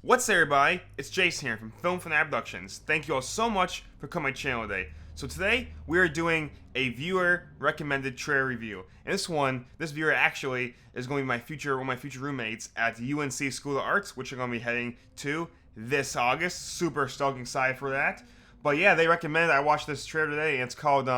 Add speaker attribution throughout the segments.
Speaker 1: What's up, everybody? It's Jason here from Film Productions. Thank you all so much for coming to my channel today. So today we are doing a viewer recommended trailer review. And this viewer actually is going to be one of my future roommates at the UNC School of Arts, which I'm going to be heading to this August. Super stoked and excited for that. But yeah, they recommended I watched this trailer today, and it's called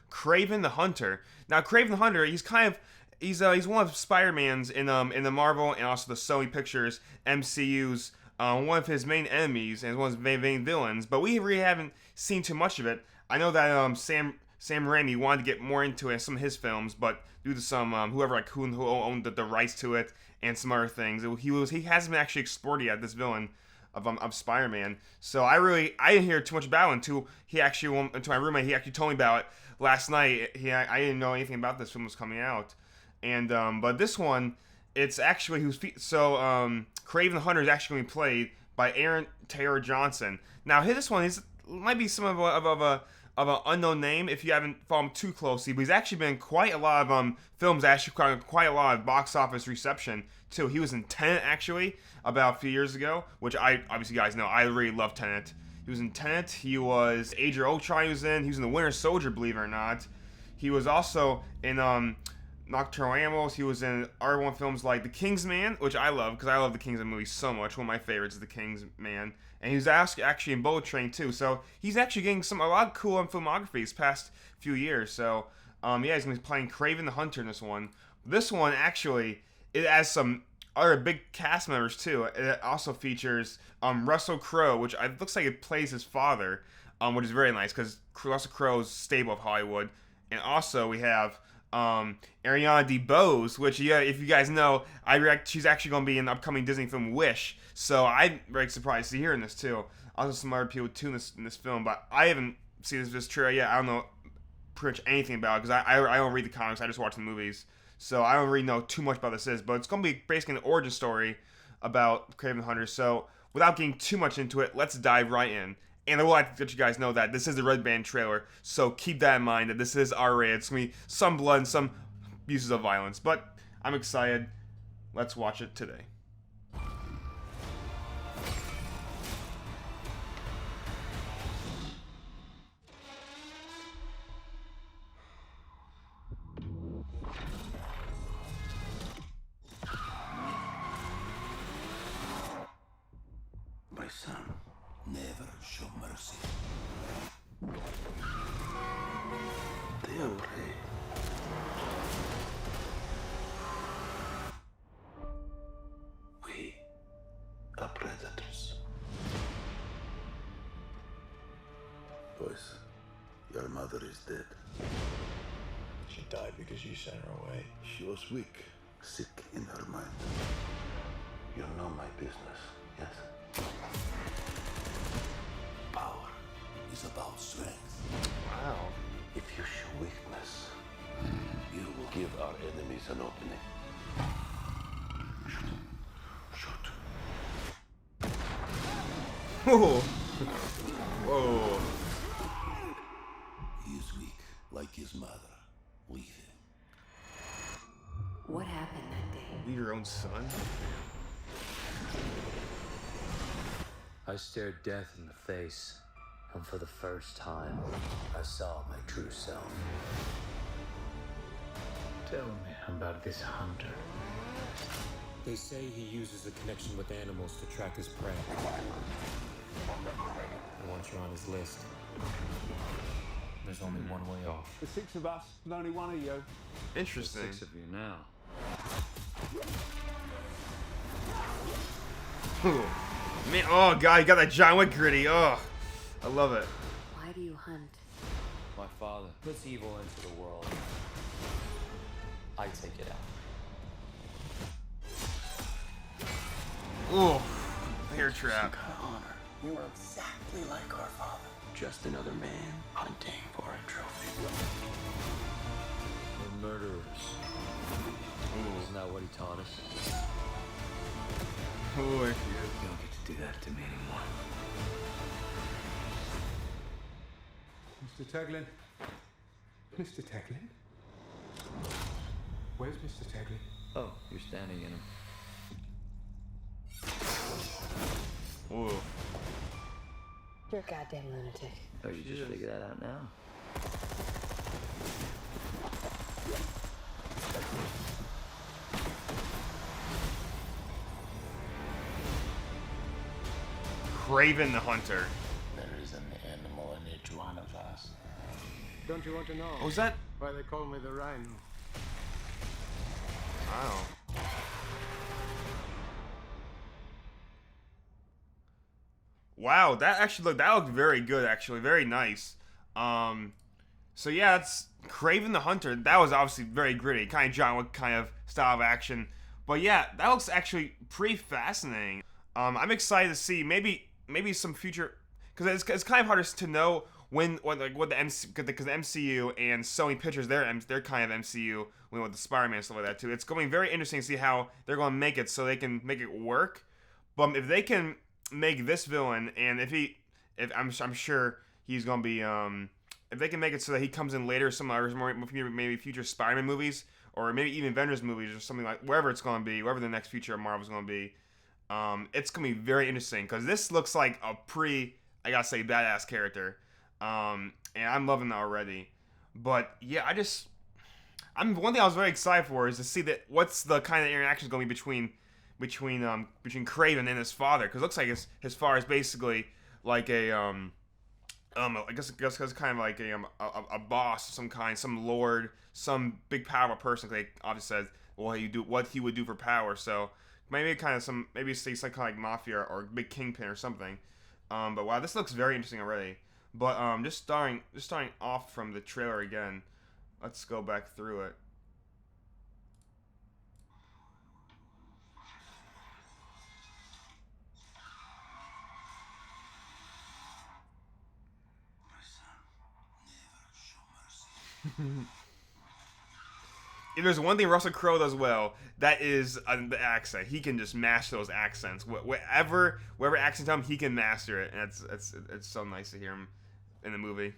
Speaker 1: Kraven the Hunter. Now, Kraven the Hunter, he's one of Spider-Man's in the Marvel and also the Sony Pictures MCU's one of his main enemies and one of his main villains. But we really haven't seen too much of it. I know that Sam Raimi wanted to get more into it, some of his films, but due to some who owned the rights to it and some other things, he hasn't been actually explored yet, this villain of Spider-Man. So I didn't hear too much about it until my roommate he actually told me about it last night. I didn't know anything about this film was coming out, and but this one, it's actually Kraven the Hunter is actually going to be played by Aaron Taylor Johnson. Now this one might be some of an unknown name if you haven't followed him too closely, but he's actually been in quite a lot of films, actually quite a lot of box office reception too. He was in Tenet actually about a few years ago, which obviously you guys know I really love Tenet. He was in Tenet. He was Age of Ultron. He was in the Winter Soldier, believe it or not. He was also in Nocturnal Animals. He was in R1 films like The Kingsman, which I love because I love the Kingsman movie so much. One of my favorites is The Kingsman. And he was actually in Bullet Train too. So he's actually getting a lot of cool filmography these past few years. So yeah, he's going to be playing Kraven the Hunter in this one. This one actually, it has some other big cast members too. It also features Russell Crowe, which looks like it plays his father, which is very nice because Russell Crowe's stable of Hollywood. And also we have Ariana DeBose, which if you guys know, she's actually going to be in the upcoming Disney film Wish. So I'm very surprised to see her in this too. Also some other people too in this film, but I haven't seen this trailer yet. I don't know pretty much anything about it because I don't read the comics. I just watch the movies, so I don't really know too much about this. But it's going to be basically an origin story about Kraven the Hunter. So without getting too much into it, let's dive right in. And I will like to let you guys know that this is the Red Band trailer, so keep that in mind that this is R-rated. It's going to be some blood and some uses of violence, but I'm excited. Let's watch it today.
Speaker 2: My son, never show mercy. They are prey. We are predators. Boys, your mother is dead.
Speaker 3: She died because you sent her away.
Speaker 2: She was weak, sick in her mind. You know my business, yes? Power is about strength.
Speaker 1: Wow.
Speaker 2: If you show weakness, you will give our enemies an opening. Shoot.
Speaker 1: Whoa. Whoa.
Speaker 2: He is weak, like his mother. Leave him.
Speaker 4: What happened that day?
Speaker 1: Leave your own son?
Speaker 5: I stared death in the face, and for the first time, I saw my true self. Tell me about this hunter.
Speaker 6: They say he uses a connection with animals to track his prey. And once you're on his list, there's only one way off.
Speaker 3: The six of us, and only one of you.
Speaker 1: Interesting.
Speaker 5: Six of you now.
Speaker 1: Ooh. Man, oh god, you got that John Wick gritty. Oh, I love it.
Speaker 4: Why do you hunt?
Speaker 6: My father puts evil into the world. I take it out.
Speaker 1: Ooh, hair trap.
Speaker 2: Honor. You are exactly like our father. Just another man hunting for a trophy.
Speaker 5: We're murderers. Isn't that what he taught us?
Speaker 1: Oh,
Speaker 5: You don't get to do that to me anymore.
Speaker 3: Mr. Taglin? Mr. Taglin? Where's Mr. Taglin?
Speaker 5: Oh, you're standing in him.
Speaker 4: You're a goddamn lunatic.
Speaker 5: Or you just figure that out now?
Speaker 1: Kraven the Hunter.
Speaker 2: There is an animal in each one of us.
Speaker 7: Don't you want to know
Speaker 1: Oh, was that?
Speaker 7: why they call me the Rhino?
Speaker 1: Wow. Wow, that looked very good actually, very nice. So yeah, it's Kraven the Hunter. That was obviously very gritty, kind of John Wick kind of style of action. But yeah, that looks actually pretty fascinating. I'm excited to see maybe some future, because it's kind of hard to know what the MCU and Sony Pictures they're kind of MCU with the Spider-Man and stuff like that too. It's going to be very interesting to see how they're going to make it so they can make it work. But if they can make this villain, and if I'm sure he's going to be if they can make it so that he comes in later, some others maybe future Spider-Man movies, or maybe even Avengers movies or something, like wherever it's going to be, wherever the next future of Marvel's going to be. It's going to be very interesting because this looks like a I gotta say, badass character. And I'm loving that already. But yeah, one thing I was very excited for is to see that what's the kind of interaction going to be between Kraven and his father, because it looks like his father is basically like a I guess kind of like a boss of some kind, some lord, some big powerful person. They obviously said what he would do for power. So maybe say some kind of like mafia or big kingpin or something. But wow, this looks very interesting already. But just starting off from the trailer again, let's go back through it. If there's one thing Russell Crowe does well, that is the accent. He can just master those accents. Whatever accent time, he can master it, and it's so nice to hear him in the movie.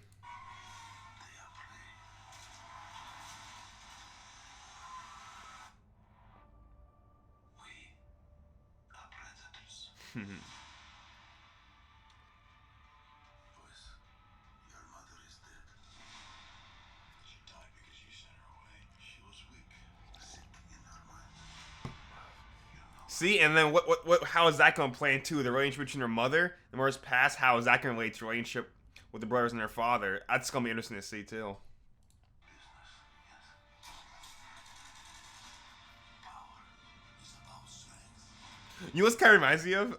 Speaker 1: See, and then how is that going to play into the relationship between her mother and Mother's past? How is that going to relate to the relationship with the brothers and their father? That's going to be interesting to see too. You know what this kind of reminds me of?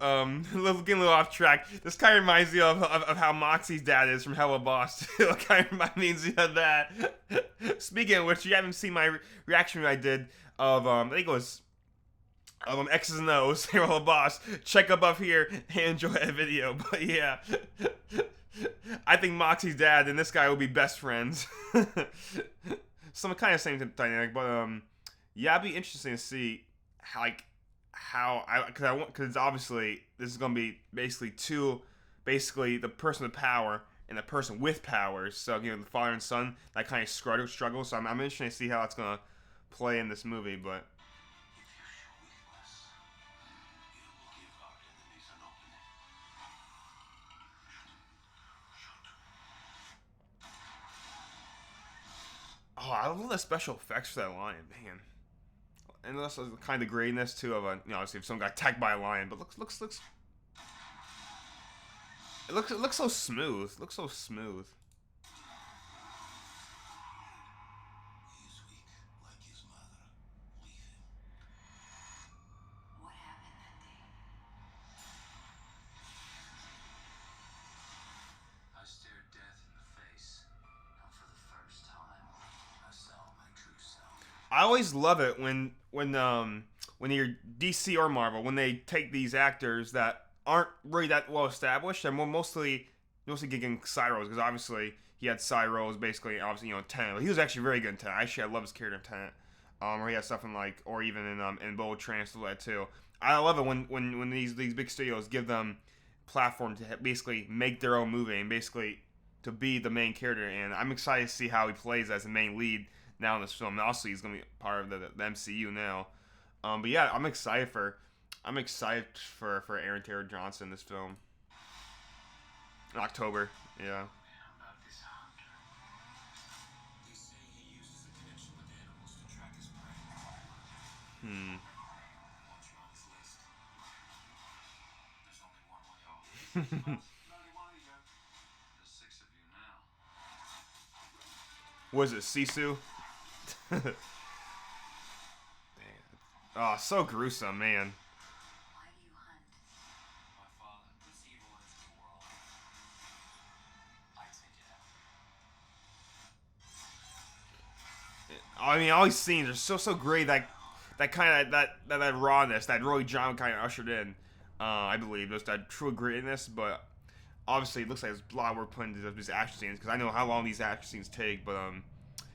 Speaker 1: Getting a little off track. This kind of reminds me of how Moxie's dad is from Hello Boss. It kind of reminds me of that. Speaking of which, you haven't seen my reaction I did of I think it was X's and O's, Hello Boss. Check above here and enjoy that video. But yeah, I think Moxie's dad and this guy will be best friends. Some kind of same dynamic, but yeah, it'd be interesting to see because obviously this is gonna be basically the person with power and the person with powers. So the father and son, that kind of struggle. So I'm interested to see how that's gonna play in this movie, but. Oh, I love the special effects for that lion, man. And also the kind of grayness too of obviously if someone got attacked by a lion, but it looks so smooth. It looks so smooth.
Speaker 2: He's weak, like his mother. Leave him.
Speaker 4: What happened that day?
Speaker 5: I stared death in the face, and for the first time, I saw my true self.
Speaker 1: I always love it when you're DC or Marvel, when they take these actors that aren't really that well established, and mostly getting side roles, because obviously he had side roles basically, obviously Tenet. He was actually very good in Tenet. Actually, I love his character in Tenet. Or he has stuff or even in Bullet Train and stuff like that too. I love it when these big studios give them platform to basically make their own movie and basically to be the main character. And I'm excited to see how he plays as the main lead now in this film. And also, he's gonna be part of the MCU now. But yeah, I'm excited for Aaron Taylor Johnson in this film. in October. Yeah. Hmm. Was it Sisu? Dang. Oh, so gruesome, man.
Speaker 4: Why do you hunt?
Speaker 6: My father puts evil into the world. I take it out.
Speaker 1: I mean, all these scenes are so great. That kind of that rawness, that really drama kind of ushered in. I believe just that true grittiness, but obviously it looks like there's a lot of work put into these action scenes because I know how long these action scenes take. But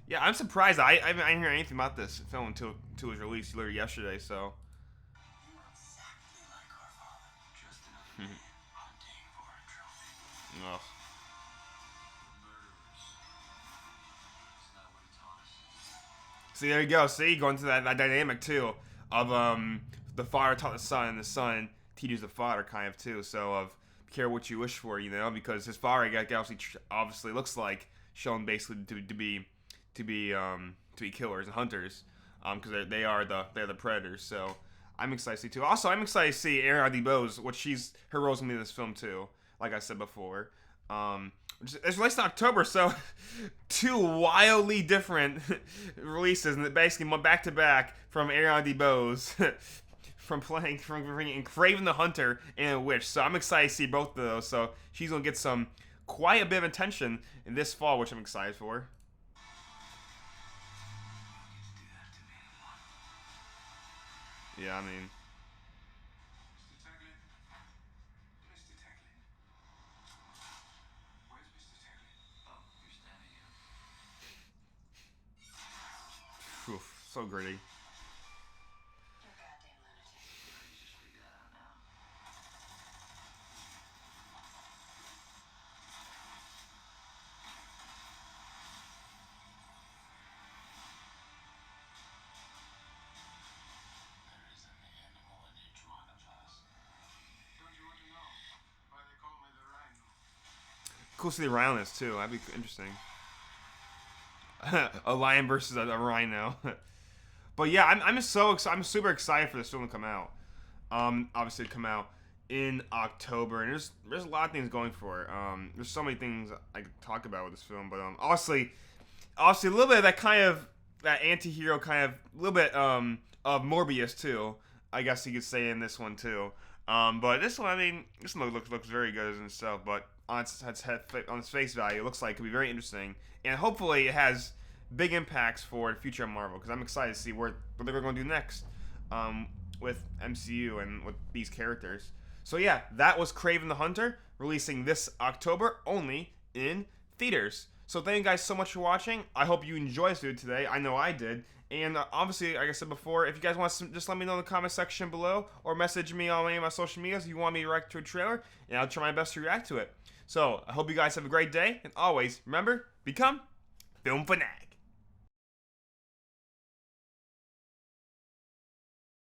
Speaker 1: yeah, I'm surprised. I didn't hear anything about this film until it was released literally yesterday. So.
Speaker 2: You are exactly like our father. Just another man hunting for a trophy.
Speaker 1: Ugh.
Speaker 6: Isn't that what he taught us?
Speaker 1: See, there you go. See, going to that dynamic too of the father taught the son, and the son teaches the father kind of too. So of care what you wish for, you know, because his father obviously looks like shown basically to be killers and hunters, because they're the predators. So I'm excited to see too. Also, I'm excited to see Ariana DeBose, her role's gonna be in this film too. Like I said before, it's released in October, so two wildly different releases, and basically back to back from Ariana DeBose. From bringing Kraven the Hunter and a Witch. So I'm excited to see both of those. So she's going to get quite a bit of attention in this fall, which I'm excited for. Yeah, I mean... Oof, so gritty.
Speaker 4: You're a goddamn lunatic.
Speaker 2: There isn't the animal in each one of us.
Speaker 7: Don't you want to know why they call me the Rhino?
Speaker 1: Cool to see the rhino in this, too. That'd be interesting. A lion versus a rhino. But yeah, I'm super excited for this film to come out. Obviously to come out in October, and there's a lot of things going for it. There's so many things I could talk about with this film, but obviously a little bit of that anti-hero kind of, a little bit of Morbius too, I guess you could say in this one too. But this one, I mean, this one looks very good in itself, but on its face value, it looks like it could be very interesting, and hopefully it has big impacts for the future of Marvel, because I'm excited to see what they're going to do next with MCU and with these characters. So yeah, that was Kraven the Hunter, releasing this October, only in theaters. So thank you guys so much for watching. I hope you enjoyed this video today. I know I did. And obviously, like I said before, if you guys want to just let me know in the comment section below, or message me on any of my social medias if you want me to react to a trailer, and I'll try my best to react to it. So I hope you guys have a great day, and always remember, become Film Fanatic.